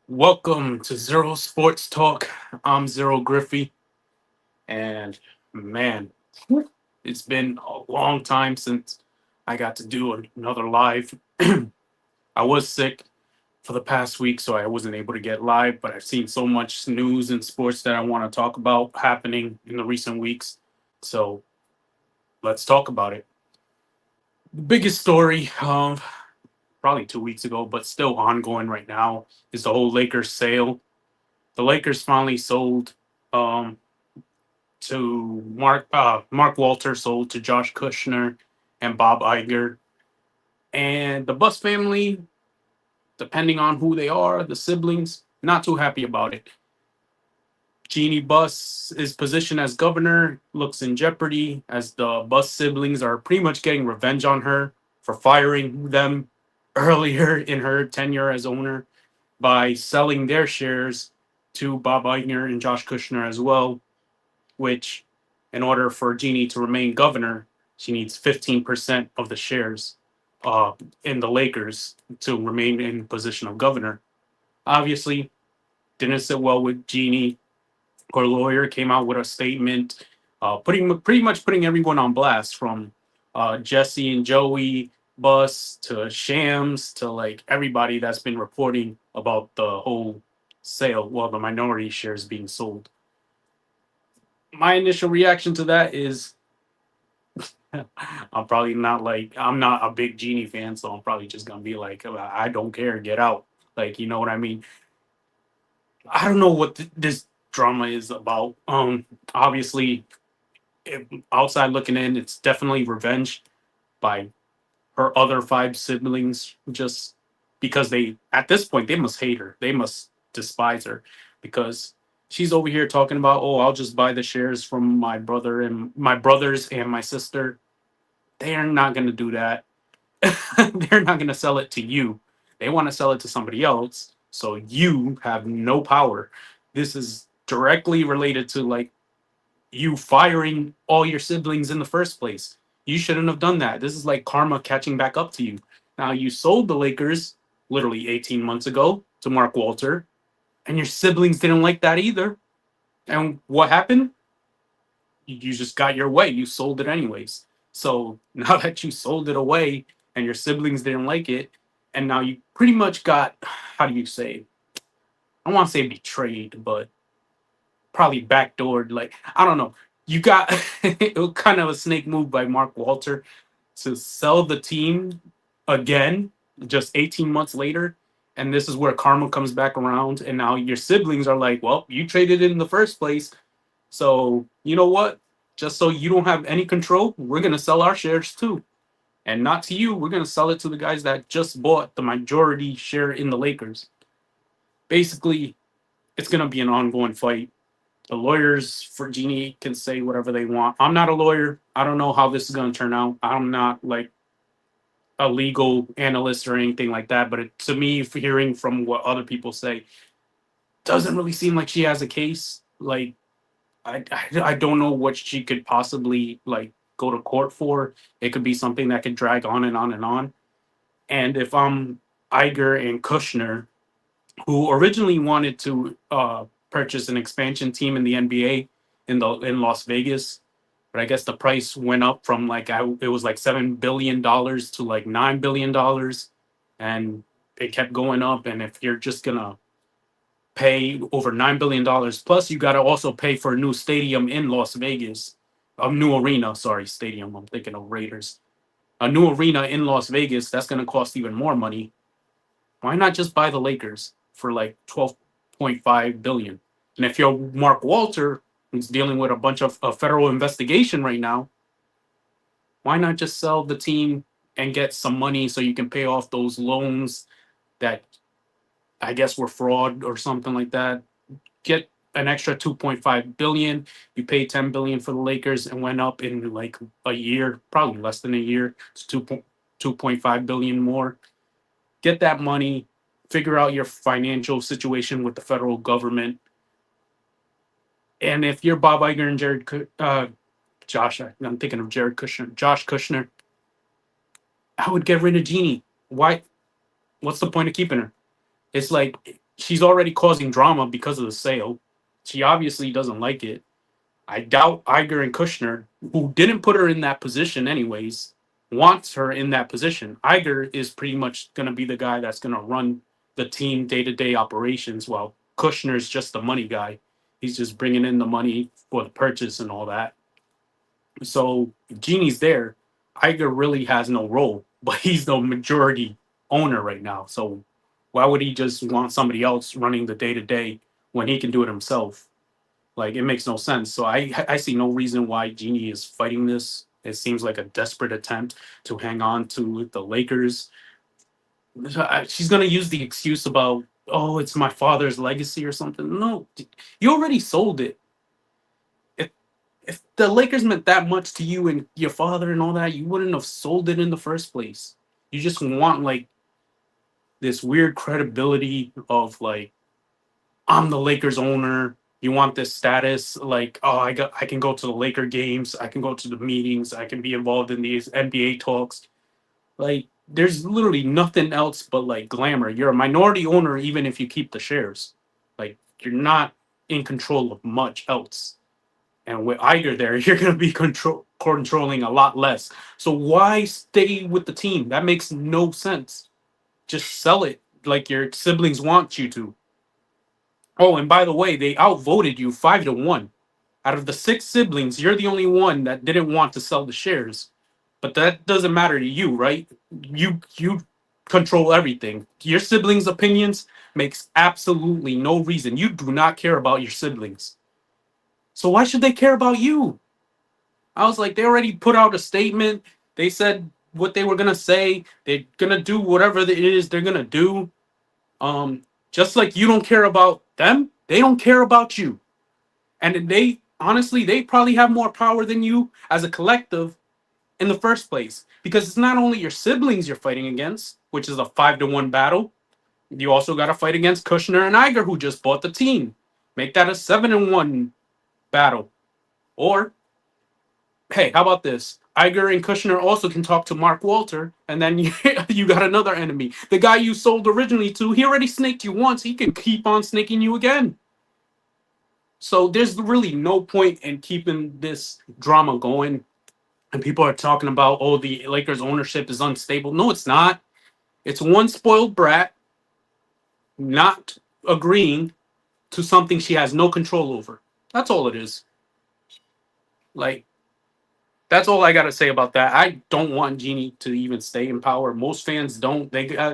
Welcome to Zero Sports Talk. I'm Zero Griffey, and man, it's been a long time since I got to do another live. I was sick for the past week, so I wasn't able to get live, but I've seen so much news in sports that I want to talk about happening in the recent weeks. So let's talk about it. The biggest story of probably 2 weeks ago, but still ongoing right now, is the whole Lakers sale. The Lakers finally sold um, to Mark Walter, sold to Josh Kushner and Bob Iger, and the Buss family, depending on who they are, the siblings, not too happy about it. Jeanie Buss's position as governor looks in jeopardy as the Buss siblings are pretty much getting revenge on her for firing them earlier in her tenure as owner by selling their shares to Bob Iger and Josh Kushner as well, which, in order for Jeannie to remain governor, she needs 15% of the shares uh, in the Lakers to remain in position of governor. Obviously, didn't sit well with Jeannie. Her lawyer came out with a statement, putting pretty much putting everyone on blast, from Jesse and Joey Buss to Shams to like everybody that's been reporting about the whole sale, well, the minority shares being sold. My initial reaction to that is I'm not a big Genie fan, so I'm probably just gonna be like, I don't care, get out. Like, you know what I mean? I don't know what this drama is about. Obviously, outside looking in, it's definitely revenge by her other five siblings, just because they, at this point, they must hate her. They must despise her because she's over here talking about, oh, I'll just buy the shares from my brothers and my sister. They're not going to do that. They're not going to sell it to you. They want to sell it to somebody else. So you have no power. This is directly related to like you firing all your siblings in the first place. You shouldn't have done that. This is like karma catching back up to you. Now you sold the Lakers literally 18 months ago to Mark Walter, and your siblings didn't like that either. And what happened? You just got your way. You sold it anyways. So now that you sold it away and your siblings didn't like it, and now you pretty much got, how do you say, I don't want to say betrayed, but probably backdoored. Like, I don't know. You got it was kind of a snake move by Mark Walter to sell the team again just 18 months later. And this is where karma comes back around. And now your siblings are like, well, you traded it in the first place. So, you know what? Just so you don't have any control, we're going to sell our shares too. And not to you, we're going to sell it to the guys that just bought the majority share in the Lakers. Basically, it's going to be an ongoing fight. The lawyers for Genie can say whatever they want. I'm not a lawyer. I don't know how this is going to turn out. I'm not like a legal analyst or anything like that. But to me, hearing from what other people say, doesn't really seem like she has a case. Like, I don't know what she could possibly like go to court for. It could be something that could drag on and on and on. And if I'm Iger and Kushner, who originally wanted to purchase an expansion team in the NBA in Las Vegas, but I guess the price went up from it was like $7 billion to like $9 billion, and it kept going up. And if you're just gonna pay over $9 billion, plus you got to also pay for a new stadium in Las Vegas, a new arena. Sorry, stadium. I'm thinking of Raiders. A new arena in Las Vegas. That's gonna cost even more money. Why not just buy the Lakers for like 12.5 billion? And if you're Mark Walter, who's dealing with a bunch of a federal investigation right now, why not just sell the team and get some money so you can pay off those loans that I guess were fraud or something like that? Get an extra 2.5 billion. You pay 10 billion for the Lakers and went up in like a year, probably less than a year, to 2.5 billion more. Get that money, figure out your financial situation with the federal government. And if you're Bob Iger and I'm thinking of Jared Kushner, Josh Kushner, I would get rid of Jeannie. Why? What's the point of keeping her? It's like She's already causing drama because of the sale. She obviously doesn't like it. I doubt Iger and Kushner, who didn't put her in that position anyways, wants her in that position. Iger is pretty much going to be the guy that's going to run the team day to day operations, while Kushner's just the money guy. He's just bringing in the money for the purchase and all that. So if Genie's there, Iger really has no role, but he's the majority owner right now. So why would he just want somebody else running the day to day when he can do it himself? Like, it makes no sense. So I see no reason why Genie is fighting this. It seems like a desperate attempt to hang on to the Lakers. She's gonna use the excuse about, oh, it's my father's legacy or something. No, you already sold it. If if the Lakers meant that much to you and your father and all that, you wouldn't have sold it in the first place. You just want like this weird credibility of like, I'm the Lakers owner. You want this status, like, oh, I can go to the Laker games, I can go to the meetings, I can be involved in these NBA talks. Like, there's literally nothing else but like glamour. You're a minority owner even if you keep the shares. Like, you're not in control of much else. And with Iger there, you're gonna be controlling a lot less. So why stay with the team? That makes no sense. Just sell it like your siblings want you to. Oh, and by the way, they outvoted you 5-1. Out of the six siblings, you're the only one that didn't want to sell the shares. But that doesn't matter to you, right? You control everything. Your siblings' opinions makes absolutely no reason. You do not care about your siblings. So why should they care about you? I was like, they already put out a statement. They said what they were gonna say. They're gonna do whatever it is they're gonna do. Just like you don't care about them, they don't care about you. And they honestly, they probably have more power than you as a collective in the first place. Because it's not only your siblings you're fighting against, which is a 5-1 battle. You also got to fight against Kushner and Iger, who just bought the team. Make that a 7-1 battle. Or, hey, how about this? Iger and Kushner also can talk to Mark Walter, and then you got another enemy. The guy you sold originally to, he already snaked you once. He can keep on snaking you again. So there's really no point in keeping this drama going. And people are talking about, oh, the Lakers ownership is unstable. No, it's not. It's one spoiled brat not agreeing to something she has no control over. That's all it is. Like, that's all I got to say about that. I don't want Jeannie to even stay in power. Most fans don't.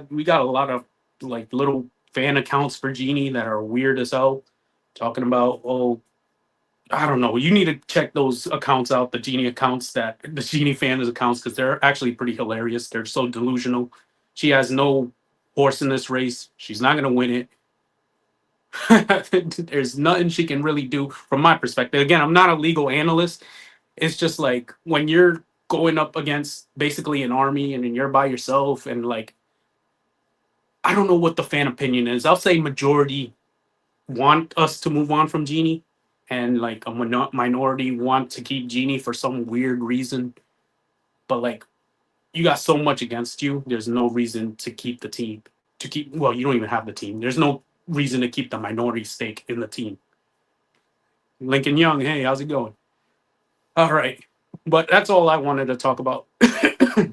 We got a lot of like little fan accounts for Jeannie that are weird as hell, talking about, oh, I don't know. You need to check those accounts out, the Genie accounts, that the Genie fans accounts, because they're actually pretty hilarious. They're so delusional. She has no horse in this race. She's not gonna win it. There's nothing she can really do from my perspective. Again, I'm not a legal analyst. It's just like when you're going up against basically an army and then you're by yourself and like, I don't know what the fan opinion is. I'll say majority want us to move on from Genie, and like a minority want to keep Genie for some weird reason. But like, you got so much against you. There's no reason to keep the team. To keep, well, you don't even have the team. There's no reason to keep the minority stake in the team. Lincoln Young, hey, how's it going? All right, but that's all I wanted to talk about. I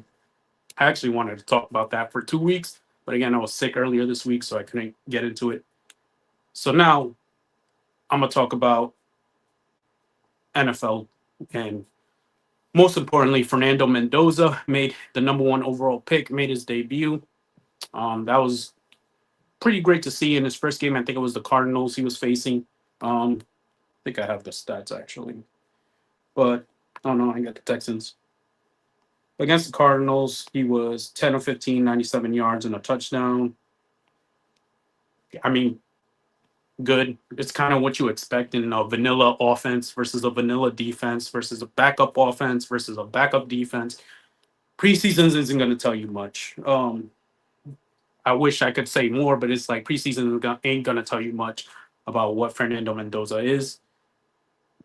actually wanted to talk about that for 2 weeks, but again, I was sick earlier this week, so I couldn't get into it. So now I'm gonna talk about NFL, and most importantly, Fernando Mendoza made the number one overall pick, made his debut. That was pretty great to see in his first game. I think it was the Cardinals he was facing. I think I have the stats actually, but oh no, I got the Texans. Against the Cardinals, he was 10 of 15, 97 yards and a touchdown. I mean, good. It's kind of what you expect in a vanilla offense versus a vanilla defense versus a backup offense versus a backup defense. Preseason isn't going to tell you much. I wish I could say more, but it's like preseason ain't going to tell you much about what Fernando Mendoza is.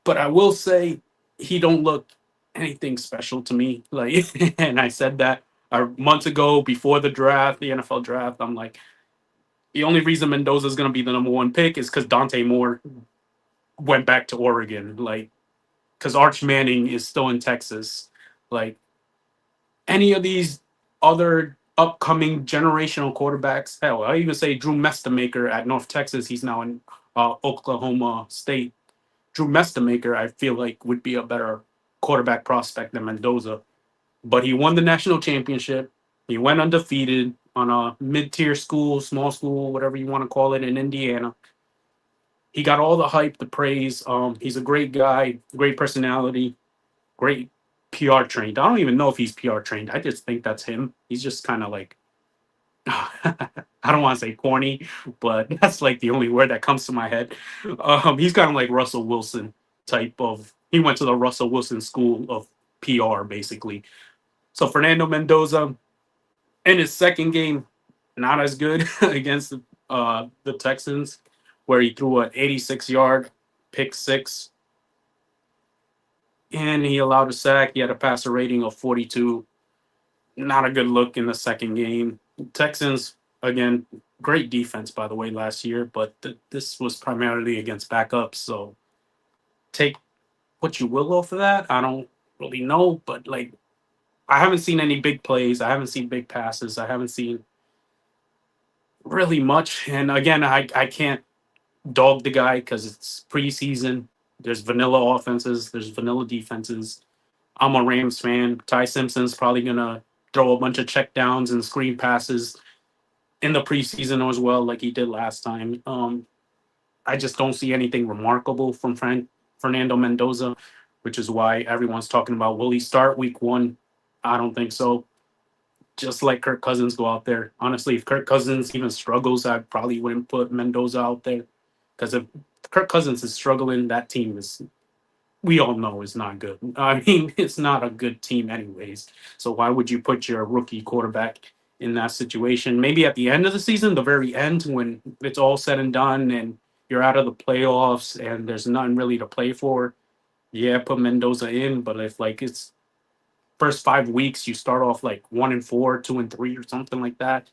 But I will say he don't look anything special to me. Like, and I said that months ago before the draft, the NFL draft. I'm like, The only reason Mendoza is going to be the number one pick is because Dante Moore went back to Oregon. Like, because Arch Manning is still in Texas. Like, any of these other upcoming generational quarterbacks, hell, I even say Drew Mestamaker at North Texas. He's now in Oklahoma State. Drew Mestamaker, I feel like, would be a better quarterback prospect than Mendoza. But he won the national championship. He went undefeated on a mid-tier school, small school, whatever you want to call it, in Indiana. He got all the hype, the praise. He's a great guy, great personality, great PR trained. I don't even know if he's PR trained. I just think that's him. He's just kind of like, I don't want to say corny, but that's like the only word that comes to my head. He's kind of like Russell Wilson type of. He went to the Russell Wilson school of PR, basically. So Fernando Mendoza in his second game, not as good against the Texans, where he threw an 86-yard pick six, and he allowed a sack. He had a passer rating of 42. Not a good look in the second game. Texans, again, great defense, by the way, last year, but this was primarily against backups. So take what you will off of that. I don't really know, but like, I haven't seen any big plays. I haven't seen big passes. I haven't seen really much. And again, I can't dog the guy because it's preseason. There's vanilla offenses, there's vanilla defenses. I'm a Rams fan. Ty Simpson's probably gonna throw a bunch of check downs and screen passes in the preseason as well, like he did last time. I just don't see anything remarkable from Fernando Mendoza, which is why everyone's talking about will he start week one? I don't think so. Just like Kirk Cousins go out there. Honestly, if Kirk Cousins even struggles, I probably wouldn't put Mendoza out there because if Kirk Cousins is struggling, that team is we all know is not good. I mean, it's not a good team anyways. So why would you put your rookie quarterback in that situation? Maybe at the end of the season, the very end, when it's all said and done and you're out of the playoffs and there's nothing really to play for. Yeah, put Mendoza in, but if like it's first 5 weeks, you start off like 1-4, 2-3, or something like that.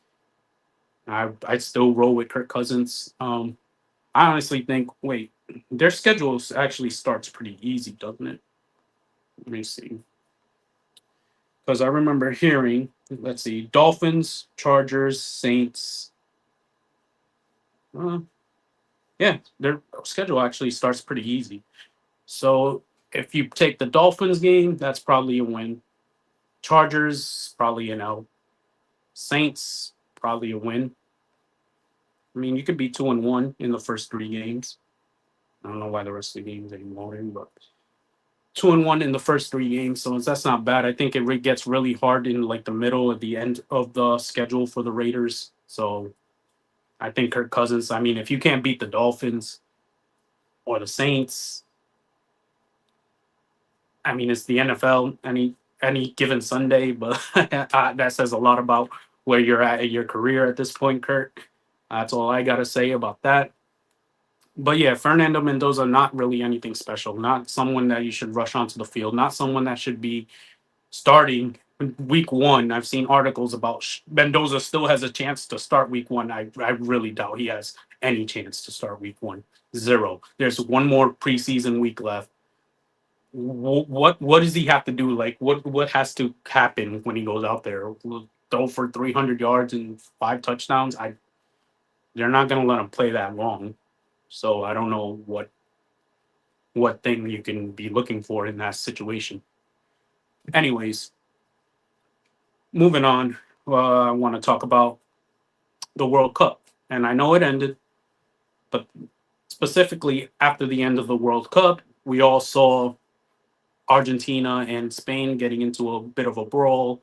I'd still roll with Kirk Cousins. I honestly think, wait, their schedule actually starts pretty easy, doesn't it? Let me see. Because I remember hearing, let's see, Dolphins, Chargers, Saints. Uh, yeah, their schedule actually starts pretty easy. So if you take the Dolphins game, that's probably a win. Chargers, probably an L. Saints, probably a win. I mean, you could be 2-1 in the first three games. I don't know why the rest of the games ain't loading, but 2-1 in the first three games, so that's not bad. I think it gets really hard in like the middle at the end of the schedule for the Raiders. So I think Kirk Cousins. I mean, if you can't beat the Dolphins or the Saints, I mean it's the NFL any given Sunday, but that says a lot about where you're at in your career at this point, Kirk. That's all I gotta say about that. But yeah, Fernando Mendoza, not really anything special. Not someone that you should rush onto the field. Not someone that should be starting week one. I've seen articles about Mendoza still has a chance to start week one. I really doubt he has any chance to start week one. Zero. There's one more preseason week left. What does he have to do? Like what has to happen when he goes out there? Throw for 300 yards and five touchdowns? They're not gonna let him play that long. So I don't know what thing you can be looking for in that situation. Anyways, moving on, I want to talk about the World Cup. And I know it ended, but specifically after the end of the World Cup, we all saw Argentina and Spain getting into a bit of a brawl.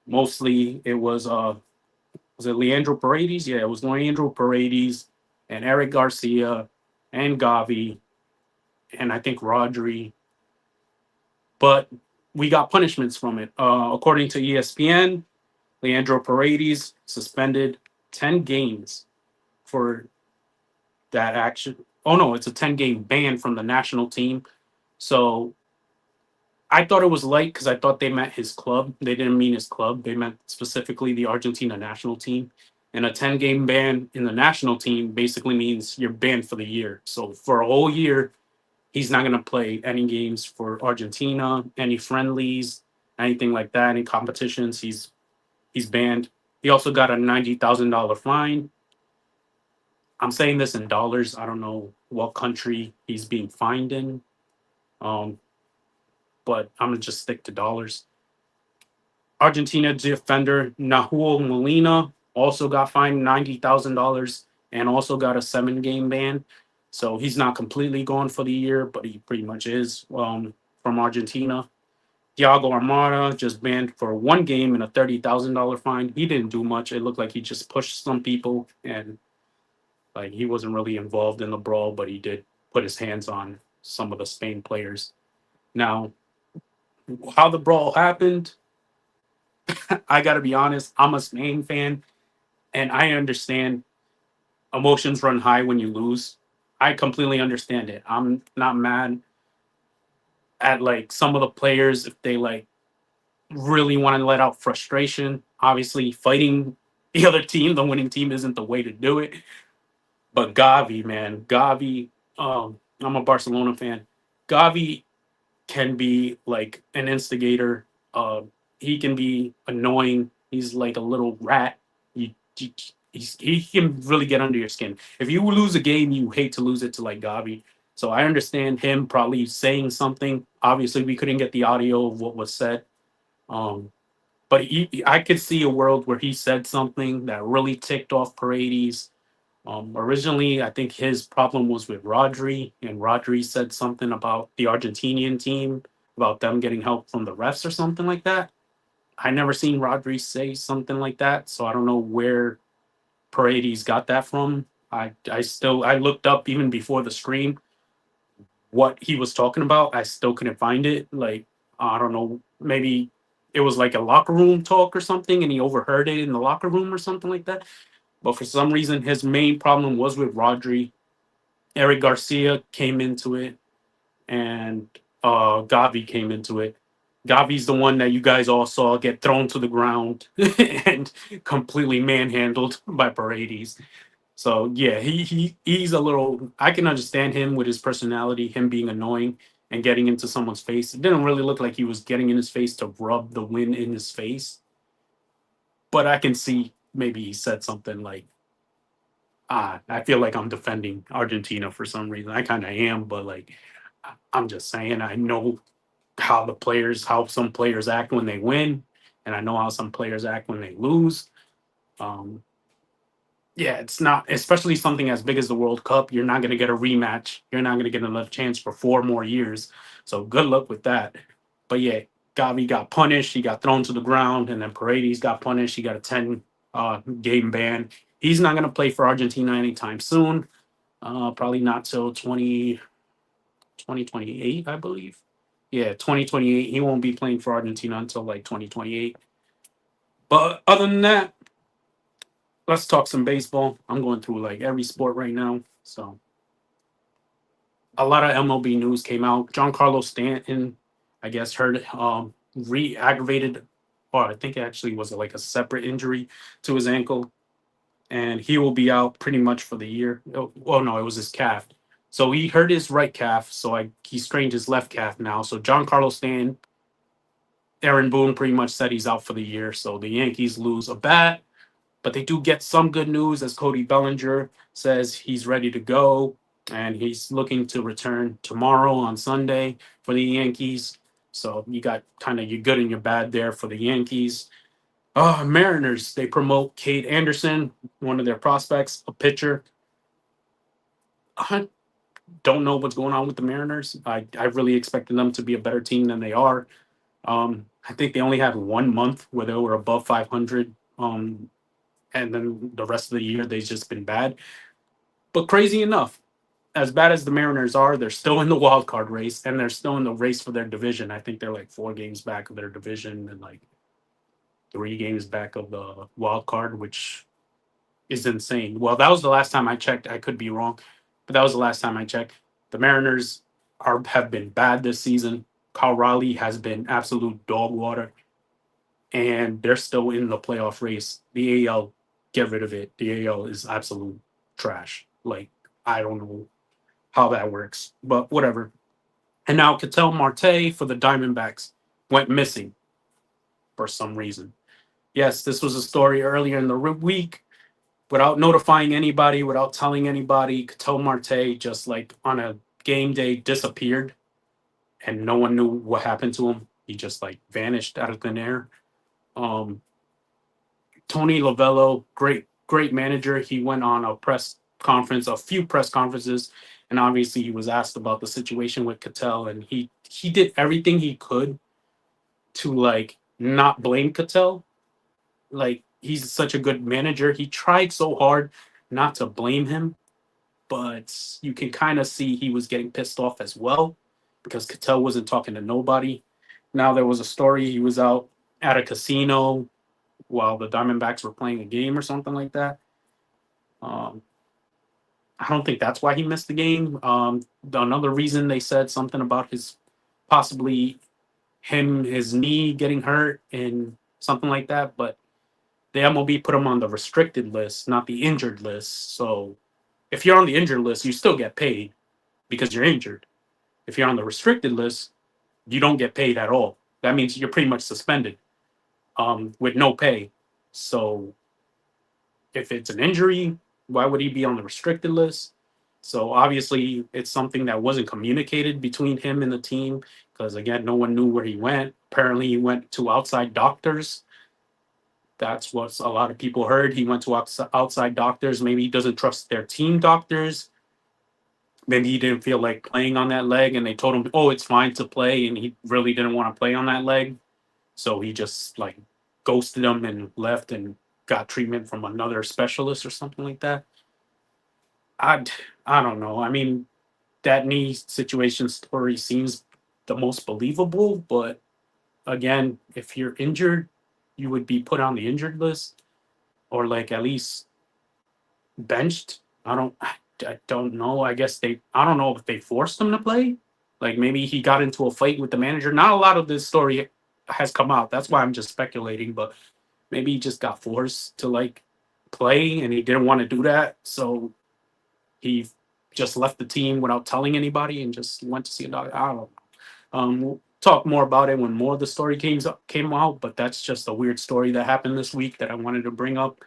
Mostly it was it Leandro Paredes? Yeah, it was Leandro Paredes and Eric Garcia and Gavi and I think Rodri. But we got punishments from it. According to ESPN, Leandro Paredes suspended 10 games for that action. Oh no, it's a 10-game ban from the national team. So I thought it was light because I thought they meant his club. They didn't mean his club. They meant specifically the Argentina national team. And a 10-game ban in the national team basically means you're banned for the year. So for a whole year, he's not going to play any games for Argentina, any friendlies, anything like that, any competitions. He's banned. He also got a $90,000 fine. I'm saying this in dollars. I don't know what country he's being fined in, um, but I'm gonna just stick to dollars. Argentina defender Nahuel Molina also got fined $90,000 and also got a 7-game ban. So he's not completely gone for the year, but he pretty much is from Argentina. Thiago Armada just banned for 1 game and a $30,000 fine. He didn't do much. It looked like he just pushed some people and like he wasn't really involved in the brawl, but he did put his hands on some of the Spain players. Now, how the brawl happened, I got to be honest. I'm a Spain fan, and I understand emotions run high when you lose. I completely understand it. I'm not mad at like some of the players if they like really want to let out frustration. Obviously, fighting the other team, the winning team, isn't the way to do it. But Gavi, man, Gavi, I'm a Barcelona fan. Gavi can be like an instigator. He can be annoying. He's like a little rat. You he can really get under your skin. If you lose a game, you hate to lose it to like Gavi. So I understand him probably saying something. Obviously, we couldn't get the audio of what was said. Um, but I could see a world where he said something that really ticked off Paredes. Originally, I think his problem was with Rodri, and Rodri said something about the Argentinian team, about them getting help from the refs or something like that. I never seen Rodri say something like that, so I don't know where Paredes got that from. I looked up even before the screen what he was talking about. I still couldn't find it. Like I don't know, maybe it was like a locker room talk or something, and he overheard it in the locker room or something like that. But for some reason, his main problem was with Rodri. Eric Garcia came into it, and Gavi came into it. Gavi's the one that you guys all saw get thrown to the ground and completely manhandled by Paredes. So yeah, he's a little. I can understand him with his personality, him being annoying and getting into someone's face. It didn't really look like he was getting in his face to rub the wind in his face, but I can see maybe he said something like, I feel like I'm defending Argentina for some reason. I kind of am, but like, I'm just saying, I know how some players act when they win, and I know how some players act when they lose. Um, yeah, it's not, especially something as big as the World Cup. You're not going to get a rematch. You're not going to get another chance for 4 more years. So good luck with that. But yeah, Gavi got punished. He got thrown to the ground, and then Paredes got punished. He got a 10 game ban. He's not going to play for Argentina anytime soon. Probably not till 2028, I believe. Yeah, 2028. He won't be playing for Argentina until like 2028. But other than that, let's talk some baseball. I'm going through like every sport right now. So a lot of MLB news came out. Giancarlo Stanton, I guess, heard re-aggravated, or I think it actually was like a separate injury to his ankle, and he will be out pretty much for the year. Oh, well, no, it was his calf. So he hurt his right calf, so he strained his left calf now. So Giancarlo Stanton, Aaron Boone pretty much said he's out for the year. So the Yankees lose a bat, but they do get some good news as Cody Bellinger says he's ready to go and he's looking to return tomorrow on Sunday for the Yankees. So you got kind of your good and your bad there for the Yankees. Mariners, they promote Cade Anderson, one of their prospects, a pitcher. I don't know what's going on with the Mariners. I really expected them to be a better team than they are. I think they only had 1 month where they were above 500. And then the rest of the year they've just been bad. But crazy enough, as bad as the Mariners are, they're still in the wild card race and they're still in the race for their division. I think they're like 4 games back of their division and like 3 games back of the wild card, which is insane. Well, that was the last time I checked. I could be wrong, but that was the last time I checked. The Mariners have been bad this season. Kyle Raleigh has been absolute dog water, and they're still in the playoff race. The AL get rid of it. The AL is absolute trash. Like, I don't know how that works, but whatever. And now Ketel Marte for the Diamondbacks went missing for some reason. Yes, this was a story earlier in the week. Without notifying anybody, without telling anybody, Ketel Marte just like on a game day disappeared, and no one knew what happened to him. He just like vanished out of thin air. Um, Tony Lavello, great manager. He went on a press conference, a few press conferences, and obviously he was asked about the situation with Cattell, and he did everything he could to like not blame Cattell. Like, he's such a good manager. He tried so hard not to blame him, but you can kind of see he was getting pissed off as well because Cattell wasn't talking to nobody. Now there was a story he was out at a casino while the Diamondbacks were playing a game or something like that. Um, I don't think that's why he missed the game. Another reason they said something about his possibly his knee getting hurt and something like that, but the MLB put him on the restricted list, not the injured list. So if you're on the injured list, you still get paid because you're injured. If you're on the restricted list, you don't get paid at all. That means you're pretty much suspended with no pay. So if it's an injury, why would he be on the restricted list? So obviously, it's something that wasn't communicated between him and the team because again, no one knew where he went. Apparently, he went to outside doctors. That's what a lot of people heard. He went to outside doctors. Maybe he doesn't trust their team doctors. Maybe he didn't feel like playing on that leg, and they told him, "Oh, it's fine to play," and he really didn't want to play on that leg. So he just like ghosted them and left and got treatment from another specialist or something like that. I I don't know. I mean, that knee situation story seems the most believable, but again, if you're injured, you would be put on the injured list or like at least benched. I don't know. I guess I don't know if they forced him to play. Like maybe he got into a fight with the manager. Not a lot of this story has come out. That's why I'm just speculating, but maybe he just got forced to like play and he didn't want to do that. So he just left the team without telling anybody and just went to see a doctor. I don't know. We'll talk more about it when more of the story came out, but that's just a weird story that happened this week that I wanted to bring up.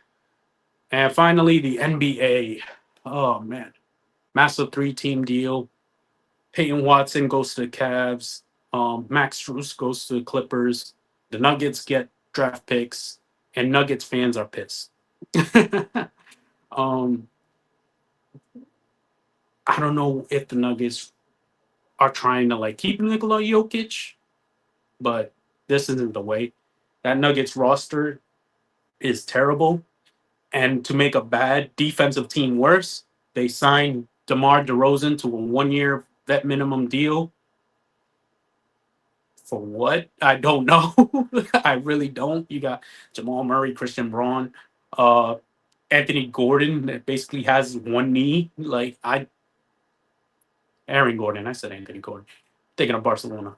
And finally, the NBA. Oh man, massive three-team deal. Peyton Watson goes to the Cavs. Max Strus goes to the Clippers. The Nuggets get draft picks, and Nuggets fans are pissed. um, I don't know if the Nuggets are trying to like keep Nikola Jokic, but this isn't the way. That Nuggets roster is terrible. And to make a bad defensive team worse, they signed DeMar DeRozan to a 1 year vet minimum deal. For what? I don't know. I really don't. You got Jamal Murray, Christian Braun, uh, Anthony Gordon that basically has one knee. Aaron Gordon. I said Anthony Gordon. Thinking of Barcelona.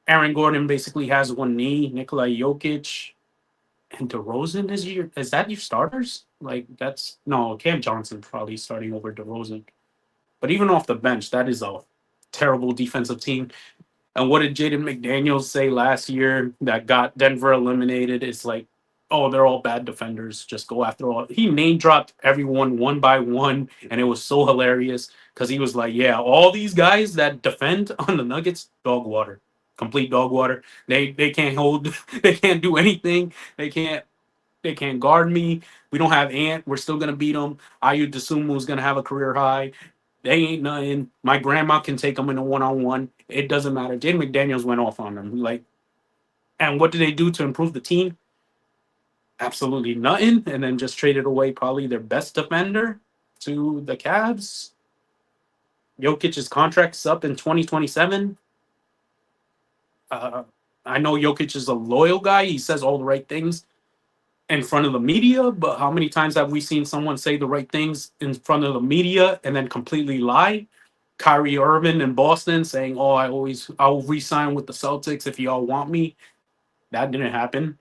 Aaron Gordon basically has one knee. Nikola Jokic and DeRozan is that your starters? Like that's no Cam Johnson probably starting over DeRozan. But even off the bench, that is a terrible defensive team. And what did Jaden McDaniels say last year that got Denver eliminated? It's like, oh, they're all bad defenders. Just go after all. He name dropped everyone one by one, and it was so hilarious because he was like, yeah, all these guys that defend on the Nuggets, dog water, complete dog water. They can't hold, they can't do anything. They can't guard me. We don't have Ant. We're still gonna beat them. Ayu Dosunmu is gonna have a career high. They ain't nothing. My grandma can take them in a one-on-one. It doesn't matter. Jaden McDaniels went off on them. Like, and what did they do to improve the team? Absolutely nothing. And then just traded away probably their best defender to the Cavs. Jokic's contract's up in 2027. Uh, I know Jokic is a loyal guy. He says all the right things in front of the media, but how many times have we seen someone say the right things in front of the media and then completely lie? Kyrie Irving in Boston saying, "Oh, I'll re-sign with the Celtics if y'all want me." That didn't happen.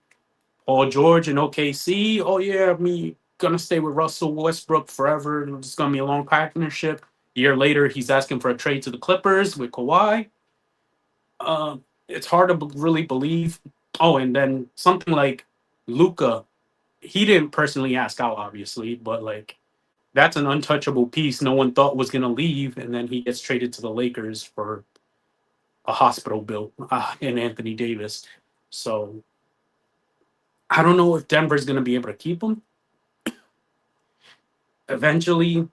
Paul George in OKC. Oh yeah, me. gonna stay with Russell Westbrook forever. It's gonna be a long partnership. A year later, he's asking for a trade to the Clippers with Kawhi. It's hard to really believe. Oh, and then something like Luca, he didn't personally ask out, obviously, but like that's an untouchable piece no one thought was gonna leave, and then he gets traded to the Lakers for a hospital bill in Anthony Davis. So I don't know if Denver's gonna be able to keep him. Eventually,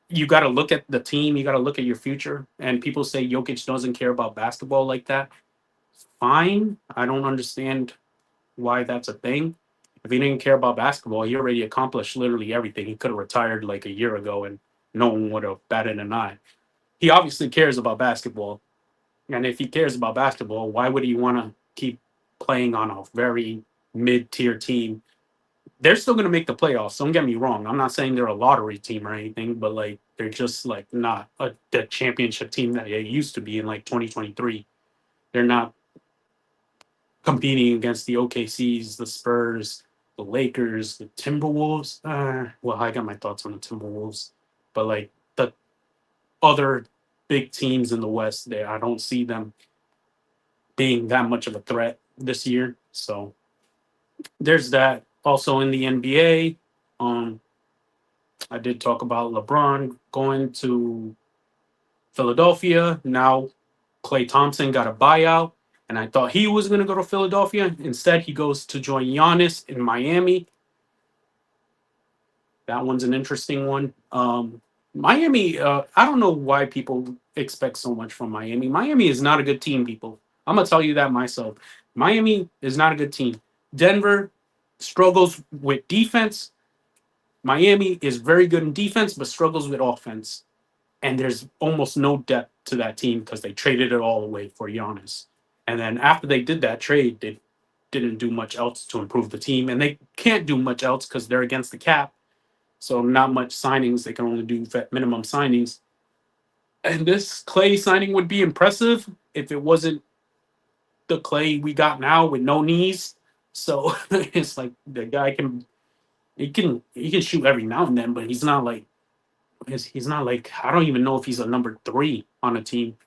you got to look at the team. You got to look at your future. And people say Jokic doesn't care about basketball like that. Fine. I don't understand why that's a thing. If he didn't care about basketball, he already accomplished literally everything. He could have retired like a year ago and no one would have batted an eye. He obviously cares about basketball. And if he cares about basketball, why would he want to keep playing on a very mid tier team? They're still going to make the playoffs. Don't get me wrong. I'm not saying they're a lottery team or anything, but like they're just like not the championship team that they used to be in like 2023. They're not competing against the OKCs, the Spurs, the Lakers, the Timberwolves. Well, I got my thoughts on the Timberwolves, but like the other big teams in the West, there I don't see them being that much of a threat this year. So there's that. Also in the NBA, I did talk about LeBron going to Philadelphia. Now Klay Thompson got a buyout, and I thought he was going to go to Philadelphia. Instead, he goes to join Giannis in Miami. That one's an interesting one. Miami, I don't know why people expect so much from Miami. Miami is not a good team, people. I'm going to tell you that myself. Miami is not a good team. Denver struggles with defense. Miami is very good in defense, but struggles with offense. And there's almost no depth to that team because they traded it all away for Giannis. And then after they did that trade, they didn't do much else to improve the team, and they can't do much else because they're against the cap. So not much signings. They can only do minimum signings. And this Clay signing would be impressive if it wasn't the Clay we got now with no knees. So it's like the guy he can shoot every now and then, but he's not like I don't even know if he's a number three on a team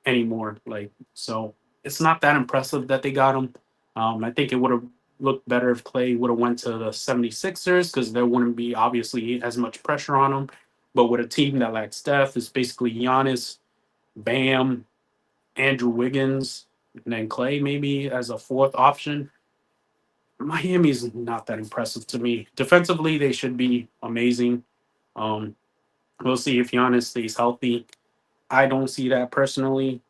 anymore. Like so, it's not that impressive that they got him. I think it would have looked better if Clay would have went to the 76ers because there wouldn't be obviously as much pressure on him. But with a team that lacks Steph, it's basically Giannis, Bam, Andrew Wiggins, and then Clay maybe as a fourth option. Miami's not that impressive to me. Defensively, they should be amazing. Um, we'll see if Giannis stays healthy. I don't see that personally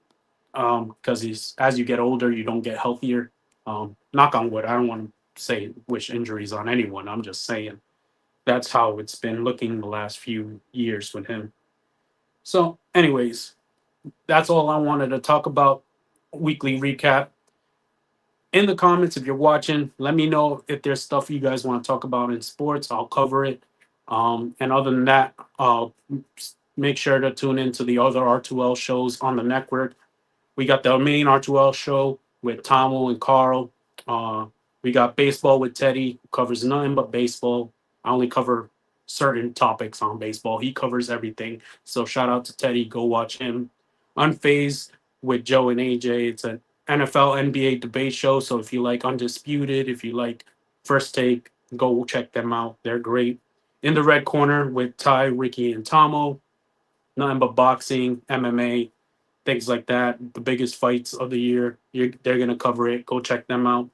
because he's as you get older, you don't get healthier. Knock on wood. I don't want to say wish injuries on anyone. I'm just saying that's how it's been looking the last few years with him. So, anyways, that's all I wanted to talk about. Weekly recap. In the comments, if you're watching, let me know if there's stuff you guys want to talk about in sports. I'll cover it. And other than that, make sure to tune into the other R2L shows on the network. We got the main R2L show with Tomo and Carl. Uh, we got baseball with Teddy, who covers nothing but baseball. I only cover certain topics on baseball. He covers everything. So shout out to Teddy. Go watch him. Unfazed with Joe and AJ. It's an NFL NBA debate show. So if you like Undisputed, if you like First Take, go check them out. They're great. In the red corner with Ty, Ricky, and Tomo. Nothing but boxing, MMA, things like that. The biggest fights of the year. They're going to cover it. Go check them out.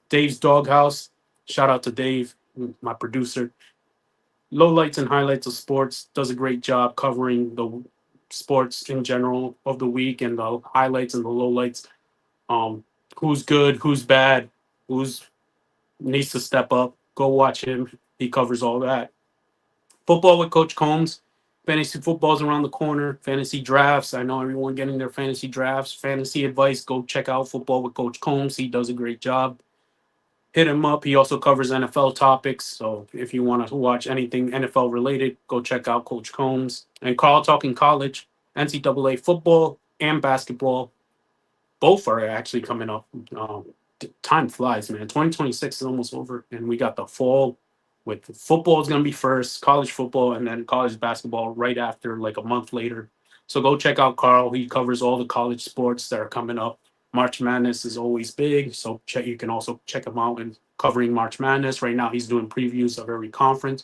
Dave's Doghouse. Shout out to Dave, my producer. Lowlights and highlights of sports. Does a great job covering the sports in general of the week and the highlights and the lowlights. Um, who's good, who's bad, who's needs to step up. Go watch him. He covers all that. Football with Coach Combs. Fantasy football's around the corner. Fantasy drafts. I know everyone getting their fantasy drafts. Fantasy advice. Go check out Football with Coach Combs. He does a great job. Hit him up. He also covers NFL topics. So if you want to watch anything NFL related, go check out Coach Combs. And Carl Talking College, NCAA football and basketball. Both are actually coming up. Time flies, man. 2026 is almost over, and we got the fall with football is going to be first, college football, and then college basketball right after, like a month later. So go check out Carl. He covers all the college sports that are coming up. March Madness is always big, so you can also check him out and covering March Madness. Right now, he's doing previews of every conference.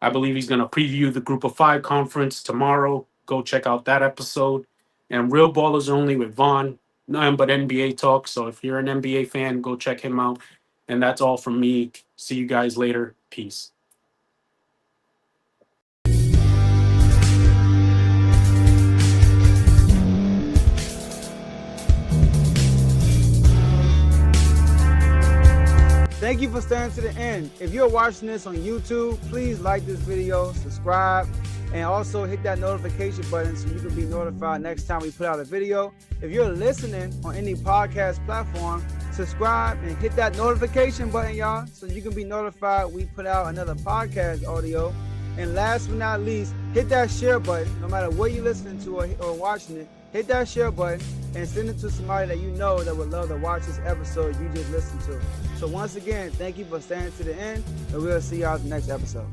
I believe he's going to preview the Group of Five conference tomorrow. Go check out that episode. And Real Ballers Only with Vaughn, nothing but NBA talk. So if you're an NBA fan, go check him out. And that's all from me. See you guys later. Peace. Thank you for staying to the end. If you're watching this on YouTube, please like this video, subscribe, and also hit that notification button so you can be notified next time we put out a video. If you're listening on any podcast platform, subscribe and hit that notification button, y'all, so you can be notified we put out another podcast audio. And last but not least, hit that share button. No matter what you're listening to or watching it, hit that share button and send it to somebody that you know that would love to watch this episode you just listened to. So once again, thank you for staying to the end, and we'll see y'all in the next episode.